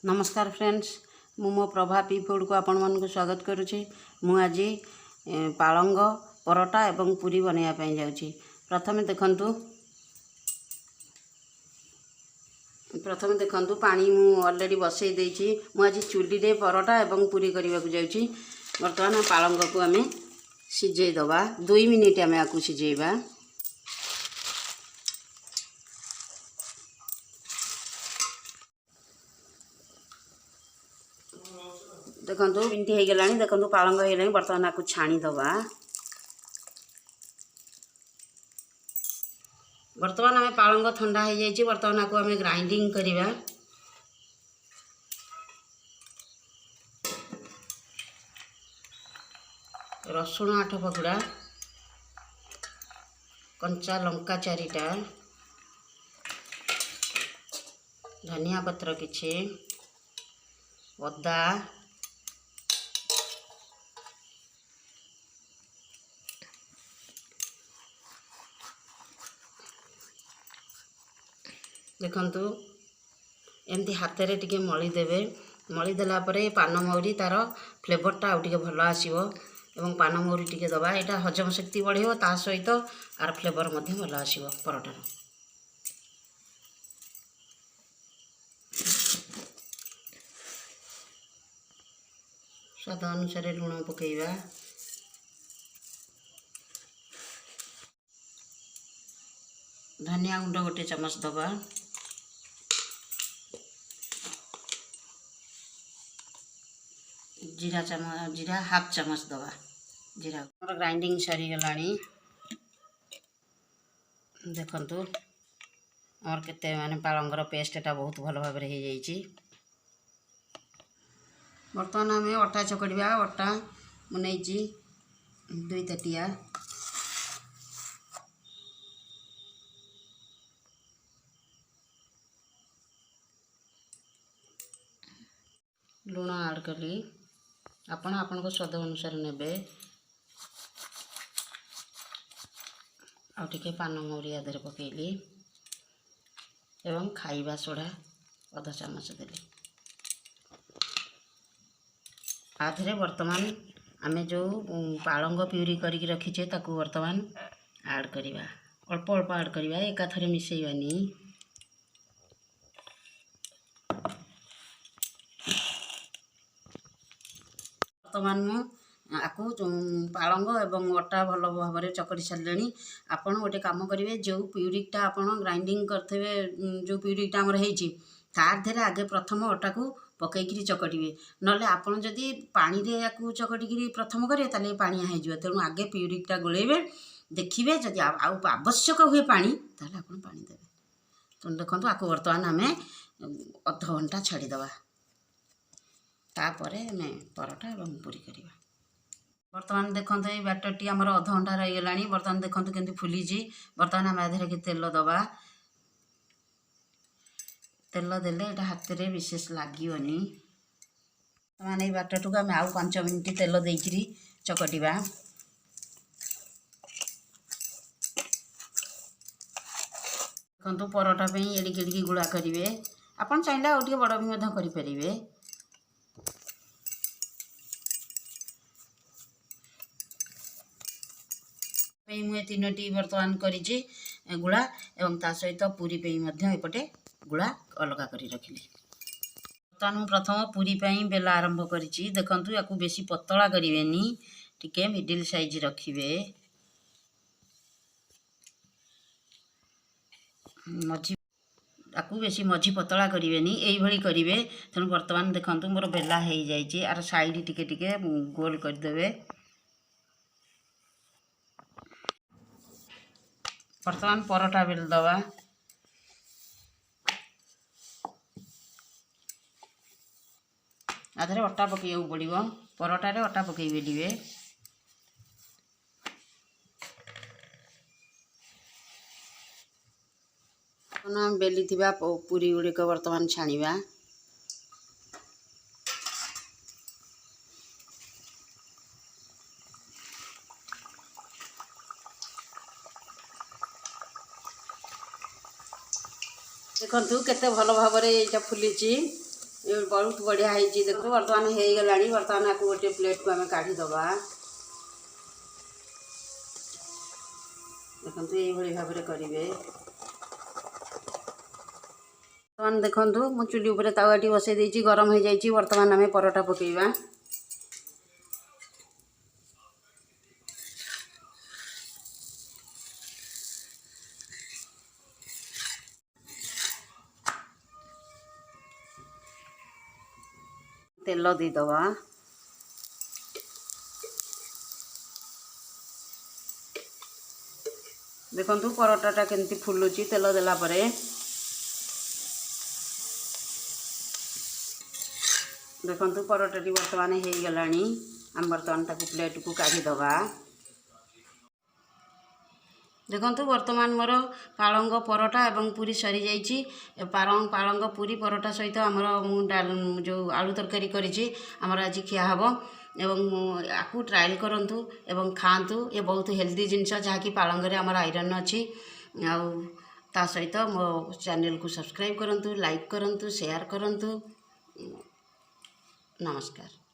नमस्कार फ्रेंड्स, मो Prabha P food को आपण मानक स्वागत करुच्ची। मु आज पालंग परोटा एवं पूरी बनवाई जाऊँगी। प्रथम देखंतु पानी मु ऑलरेडी बसई देछि। मु आज चुली रे परोटा एवं पूरी करने को जाऊँगी। बर्तमान पालंग को आमे सिझे दबा 2 मिनिट आमे आकु सिझेबा। देखंतु मिनट हो गलानी। देखंतु पालंग हो गलानी। बर्तमान आपको छाणी दबा। बर्तमान आमे पालंग ठंडा हो जाइए। बर्तमान आपको आमे ग्राइंडिंग करिबा। रसुण 8 पकुड़ा, कंचा लंका 4टा, धनिया पत्र किछि, अदा, देखंतु एमती हाथ रे टिके मली देबे। मली देला परे पान मौरी तार फ्लेवरटा आउ टिके भल आसीबो एवं पान मौरी टिके दबा। एटा हजम शक्ति बढ़िबो, ता सहित आर फ्लेवर मध्ये भल आसीबो परोटार। स्वाद अनुसार लूण पकेइबा। धनिया गुंड 1 चम्मच दबा। जीरा 1/2 चम्मच दबा। जीरा मोर ग्राइंडिंग सरी गलानी। देखंतु और केते माने पालंगर पेस्ट एटा बहुत भल भाव रे हो जाईची। बर्तमान आमे अटा चकड़िबा। अटा मुनेची 2 ताटिया। लूण ऐड कली। आपण को स्वाद अनुसार नेबे। आउ पान मौरी आधे पकेली एवं खाइबा सोडा 1/2 चम्मच देली। आधे वर्तमान आमे जो पालंग प्यूरी करिक रखीचे ताकू वर्तमान ऐड करिबा। अल्प अल्प ऐड करिबा, एका थरे मिसेइबानी। वर्तमान मु आपको पालंग एवं अटा भल भाव में चकड़ी सारे। आपड़ गोटे कम करेंगे, जो प्यूरिकटा आप ग्राइंडिंग करते जो प्यूरिकटा आमर होती तार देहरे आगे प्रथम अटा को पकईकि चकटे। ना आपड़ जदि पानी या चकटिकी प्रथम करेंगे ताले पानिया हो। तेणु आगे प्यूरिकटा गोलेबे, देखिए जदि आवश्यक हुए पानी ताले आप पानी देवे। तेणु देखो आपको बर्तमान आम अध घंटा छाड़ीदबा। तापरे आम परोटा एवं पूरी करवा। बर्तमान देखो ये बैटर टी आमर अध घंटा रही गलानी। बर्तमान देखो केमती फुली। बर्तमान आम आधे कि तेल दबा। तेल देले एटा हाथ रे विशेष लागिवनी। बर्तमान ये बैटर टू आम आउ 5 मिनिट तेल देकरी चकटिबा। देखो परोटा एडिक एडिक गुड़ा करेंगे। आपन चाहिए आउ टिके बड़ भी करें। मुझे 3टी बर्तमान करी गुड़ा एवं ता सहित पूरी एपटे गुड़ा अलग कर रखिली। बर्तमान प्रथम पूरी बेला आरंभ करी। देखु या बेसी पतला करें, टिके मिडिल साइज रखिए। मझी आपको बेसी मझी पतला करें, यही करेंगे। तेणु बर्तमान देखो मोर बेला हो जाए। आर साइड टिके टिके गोल करदे। बर्तमान परोटा बेल दबा। आधे अटा पकड़ पड़ो। परोटारे अटा पकई बेलिए। बेली थिबा पूरी गुड़िक बर्तमान छाणीबा। देखु केते भल भाव में यहाँ फुली। ये बहुत बढ़िया है देखो बर्तमान हो गला बर्तमान आपको गोटे प्लेट को आम काढ़ीदबा देखो ये भाव में करेंगे बर्तमान देखो मु चुली उपर तावाटी बसई देती गरम हो जाए बर्तमान आम परोटा पकईवा तेल देदबा देखु परोटाटा केमती फुलुची तेल देला परे देखु परोटाटी बर्तमान हो गला आम बर्तमान ताकू प्लेट को काढ़ीदबा देखु बर्तमान मोर पालंग परोटा एवं पूरी सरी जाइए पालंग पूरी परोटा सहित आमर जो आलू तरकारी करी आमर आज खिया हम एवं आपको ट्रायल करूँ एवं खातु ये बहुत हेल्दी जिनस जहाँकि पालंग आमर आयरन अच्छी ता सहित मो चैनल को सब्सक्राइब करूँ लाइक करूँ शेयर करूँ नमस्कार।